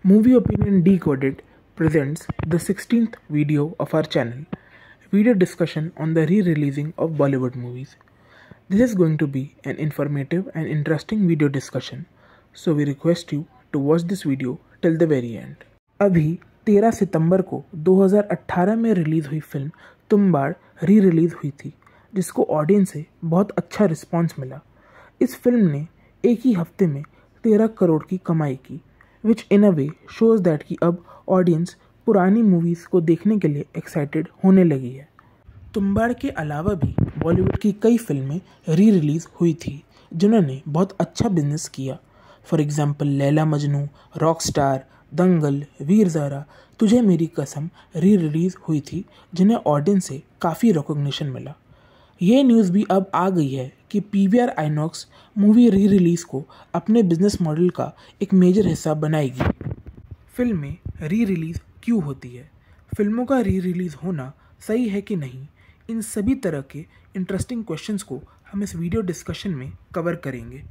Movie Opinion Decoded presents the 16th video of our channel, video discussion on the re-releasing of Bollywood movies. This is going to be an informative and interesting video discussion, so we request you to watch this video till the very end. अभी 13 सितंबर को 2018 में release हुई film Tumbbad री release हुई थी, जिसको audience से बहुत अच्छा रिस्पांस मिला। इस फिल्म ने एक ही हफ्ते में 13 करोड़ की कमाई की, विच इन अ वे शोज़ दैट कि अब ऑडियंस पुरानी मूवीज़ को देखने के लिए एक्साइटेड होने लगी है। तुम्बाड़ के अलावा भी बॉलीवुड की कई फिल्में री रिलीज़ हुई थी जिन्होंने बहुत अच्छा बिजनेस किया। For example Laila Majnu, Rockstar, Dangal, Veer Zaara, Tujhe Meri कसम री रिलीज़ हुई थी, जिन्हें ऑडियंस से काफ़ी रिकॉग्निशन मिला। ये न्यूज़ भी अब आ गई है कि PVR INOX movie re release को अपने बिजनेस मॉडल का एक मेजर हिस्सा बनाएगी। फिल्में री रिलीज़ क्यों होती है, फिल्मों का री रिलीज़ होना सही है कि नहीं, इन सभी तरह के इंटरेस्टिंग क्वेश्चंस को हम इस वीडियो डिस्कशन में कवर करेंगे।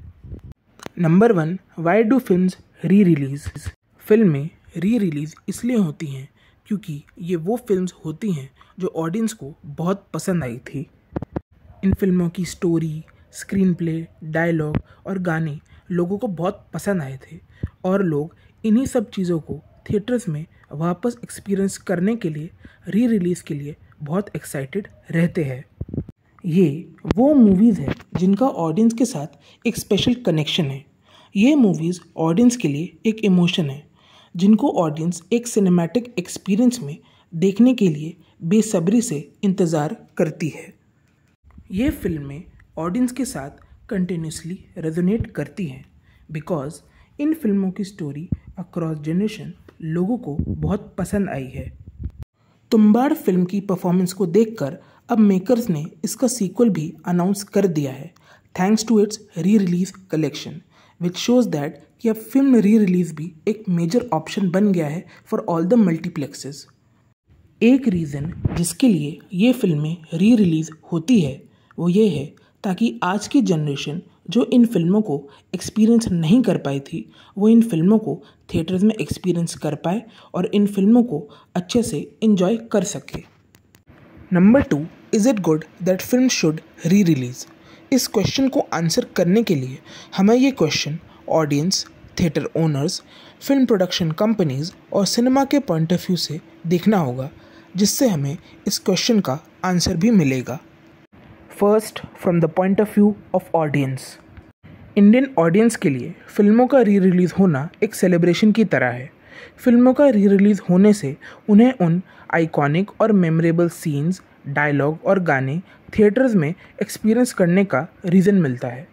नंबर 1, वाई डू फिल्म्स री रिलीज़? फिल्में री रिलीज़ इसलिए होती हैं क्योंकि ये वो फिल्म्स होती हैं जो ऑडियंस को बहुत पसंद आई थी। इन फिल्मों की स्टोरी, स्क्रीन प्ले, डायलॉग और गाने लोगों को बहुत पसंद आए थे और लोग इन्हीं सब चीज़ों को थिएटर्स में वापस एक्सपीरियंस करने के लिए री रिलीज़ के लिए बहुत एक्साइटेड रहते हैं। ये वो मूवीज़ हैं जिनका ऑडियंस के साथ एक स्पेशल कनेक्शन है। ये मूवीज़ ऑडियंस के लिए एक इमोशन है जिनको ऑडियंस एक सिनेमैटिक एक्सपीरियंस में देखने के लिए बेसब्री से इंतज़ार करती है। ये फिल्में ऑडियंस के साथ कंटिन्यूसली रेजोनेट करती हैं बिकॉज इन फिल्मों की स्टोरी अक्रॉस जनरेशन लोगों को बहुत पसंद आई है। तुम्बाड़ फिल्म की परफॉर्मेंस को देखकर अब मेकर्स ने इसका सीक्वल भी अनाउंस कर दिया है, थैंक्स टू इट्स री release collection, which shows that कि अब फिल्म री रिलीज़ भी एक मेजर ऑप्शन बन गया है फॉर ऑल द मल्टीप्लेक्सेस। एक रीज़न जिसके लिए ये फिल्में री रिलीज़ होती है वो ये है ताकि आज की जनरेशन जो इन फिल्मों को एक्सपीरियंस नहीं कर पाई थी वो इन फिल्मों को थिएटर्स में एक्सपीरियंस कर पाए और इन फिल्मों को अच्छे से एंजॉय कर सके। Number 2, is it good that film should री रिलीज़? इस क्वेश्चन को आंसर करने के लिए हमें ये question audience, theatre owners, film production companies और सिनेमा के पॉइंट ऑफ व्यू से देखना होगा, जिससे हमें इस क्वेश्चन का आंसर भी मिलेगा। First, from the point of view of audience. Indian audience के लिए फिल्मों का री रिलीज़ होना एक सेलिब्रेशन की तरह है। फिल्मों का री रिलीज़ होने से उन्हें उन आइकॉनिक और मेमोरेबल सीन्स, डायलॉग और गाने थिएटर्स में एक्सपीरियंस करने का रीज़न मिलता है।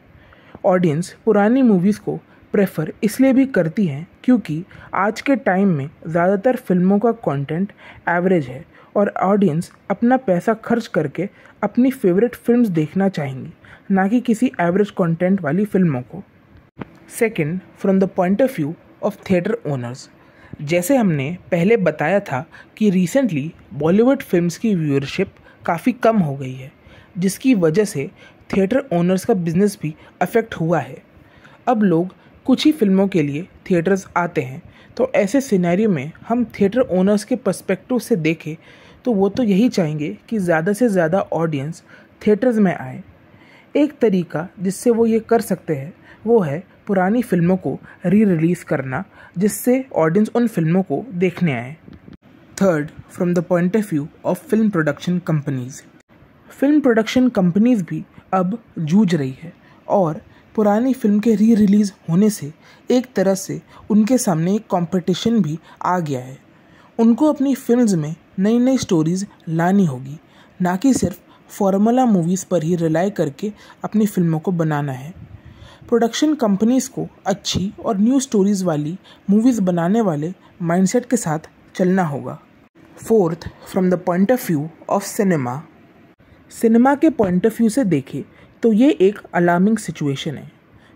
ऑडियंस पुरानी मूवीज़ को प्रेफर इसलिए भी करती हैं क्योंकि आज के टाइम में ज़्यादातर फिल्मों का कंटेंट एवरेज है और ऑडियंस अपना पैसा खर्च करके अपनी फेवरेट फिल्म्स देखना चाहेंगी, ना कि किसी एवरेज कंटेंट वाली फिल्मों को। Second, from the point of view of theatre owners. जैसे हमने पहले बताया था कि रिसेंटली बॉलीवुड फिल्म्स की व्यूअरशिप काफ़ी कम हो गई है, जिसकी वजह से थिएटर ओनर्स का बिजनेस भी अफेक्ट हुआ है। अब लोग कुछ ही फिल्मों के लिए थिएटर्स आते हैं, तो ऐसे सिनेरियो में हम थिएटर ओनर्स के पर्सपेक्टिव से देखें तो वो तो यही चाहेंगे कि ज़्यादा से ज़्यादा ऑडियंस थिएटर्स में आए। एक तरीका जिससे वो ये कर सकते हैं वो है पुरानी फिल्मों को री रिलीज़ करना, जिससे ऑडियंस उन फिल्मों को देखने आए। Third, from the point of view of film production companies. Film production companies भी अब जूझ रही है और पुरानी फिल्म के री रिलीज़ होने से एक तरह से उनके सामने एक कंपटीशन भी आ गया है। उनको अपनी फिल्म्स में नई नई स्टोरीज़ लानी होगी, ना कि सिर्फ फॉर्मूला मूवीज़ पर ही रिलाई करके अपनी फिल्मों को बनाना है। प्रोडक्शन कंपनीज़ को अच्छी और न्यू स्टोरीज़ वाली मूवीज़ बनाने वाले माइंडसेट के साथ चलना होगा। Fourth, from the point of view of cinema. Cinema के पॉइंट ऑफ व्यू से देखें तो ये एक अलार्मिंग सिचुएशन है।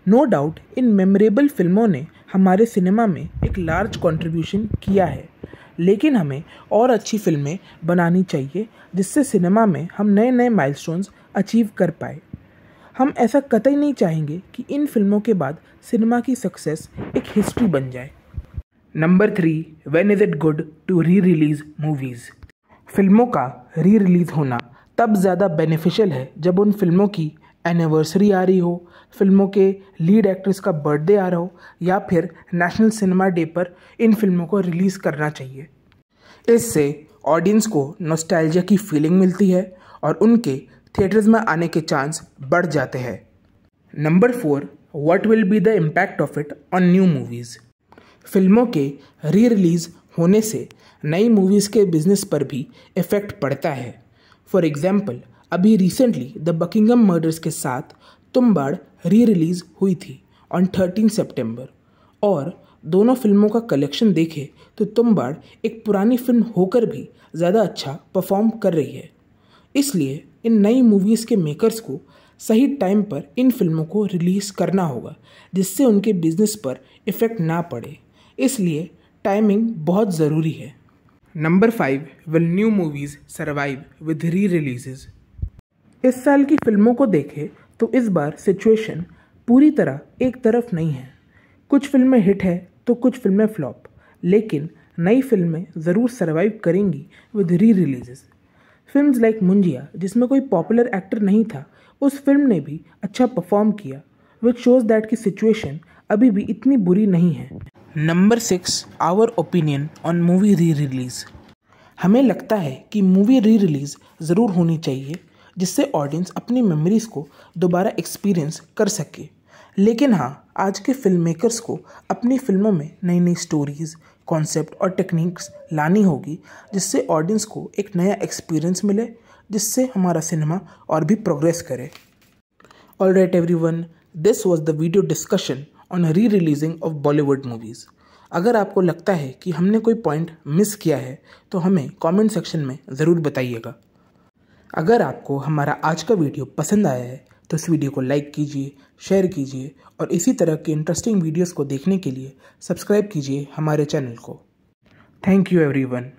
नो डाउट इन मेमोरेबल फिल्मों ने हमारे सिनेमा में एक लार्ज कंट्रीब्यूशन किया है, लेकिन हमें और अच्छी फिल्में बनानी चाहिए जिससे सिनेमा में हम नए नए माइलस्टोन्स अचीव कर पाए। हम ऐसा कतई नहीं चाहेंगे कि इन फिल्मों के बाद सिनेमा की सक्सेस एक हिस्ट्री बन जाए। Number 3, when is it good to re release movies. फिल्मों का री रिलीज़ होना तब ज़्यादा बेनिफिशियल है जब उन फिल्मों की एनिवर्सरी आ रही हो, फिल्मों के लीड एक्ट्रेस का बर्थडे आ रहा हो, या फिर नेशनल सिनेमा डे पर इन फिल्मों को रिलीज़ करना चाहिए। इससे ऑडियंस को नॉस्टैल्जिया की फीलिंग मिलती है और उनके थिएटर्स में आने के चांस बढ़ जाते हैं। Number 4, what will be the impact of it on new movies. फिल्मों के री रिलीज़ होने से नई मूवीज़ के बिजनेस पर भी इफ़ेक्ट पड़ता है। फॉर एग्जाम्पल, अभी रिसेंटली द बकिंगम मर्डर्स के साथ तुम्बाड़ री रिलीज़ हुई थी ऑन 13 सितंबर, और दोनों फिल्मों का कलेक्शन देखें तो तुम्बाड़ एक पुरानी फिल्म होकर भी ज़्यादा अच्छा परफॉर्म कर रही है। इसलिए इन नई मूवीज़ के मेकर्स को सही टाइम पर इन फिल्मों को रिलीज़ करना होगा जिससे उनके बिजनेस पर इफ़ेक्ट ना पड़े। इसलिए टाइमिंग बहुत ज़रूरी है। Number 5, will new movies survive with री रिलीजेज़। इस साल की फिल्मों को देखें तो इस बार सिचुएशन पूरी तरह एक तरफ नहीं है। कुछ फिल्में हिट है तो कुछ फिल्में फ्लॉप, लेकिन नई फिल्में ज़रूर सर्वाइव करेंगी विद री रिलीजेज़। फिल्म्स लाइक मुंजिया, जिसमें कोई पॉपुलर एक्टर नहीं था, उस फिल्म ने भी अच्छा परफॉर्म किया, विच शोज़ दैट की सिचुएशन अभी भी इतनी बुरी नहीं है। Number 6, our opinion on movie re release. हमें लगता है कि मूवी री रिलीज़ ज़रूर होनी चाहिए जिससे ऑडियंस अपनी मेमोरीज़ को दोबारा एक्सपीरियंस कर सके। लेकिन हाँ, आज के फिल्म मेकर्स को अपनी फिल्मों में नई नई स्टोरीज़, कॉन्सेप्ट और टेक्निक्स लानी होगी जिससे ऑडियंस को एक नया एक्सपीरियंस मिले, जिससे हमारा सिनेमा और भी प्रोग्रेस करे। Alright everyone, this was the video discussion on री रिलीजिंग ऑफ बॉलीवुड मूवीज़। अगर आपको लगता है कि हमने कोई पॉइंट मिस किया है तो हमें कमेंट सेक्शन में ज़रूर बताइएगा। अगर आपको हमारा आज का वीडियो पसंद आया है तो इस वीडियो को लाइक कीजिए, शेयर कीजिए और इसी तरह के इंटरेस्टिंग वीडियोस को देखने के लिए सब्सक्राइब कीजिए हमारे चैनल को। Thank you everyone.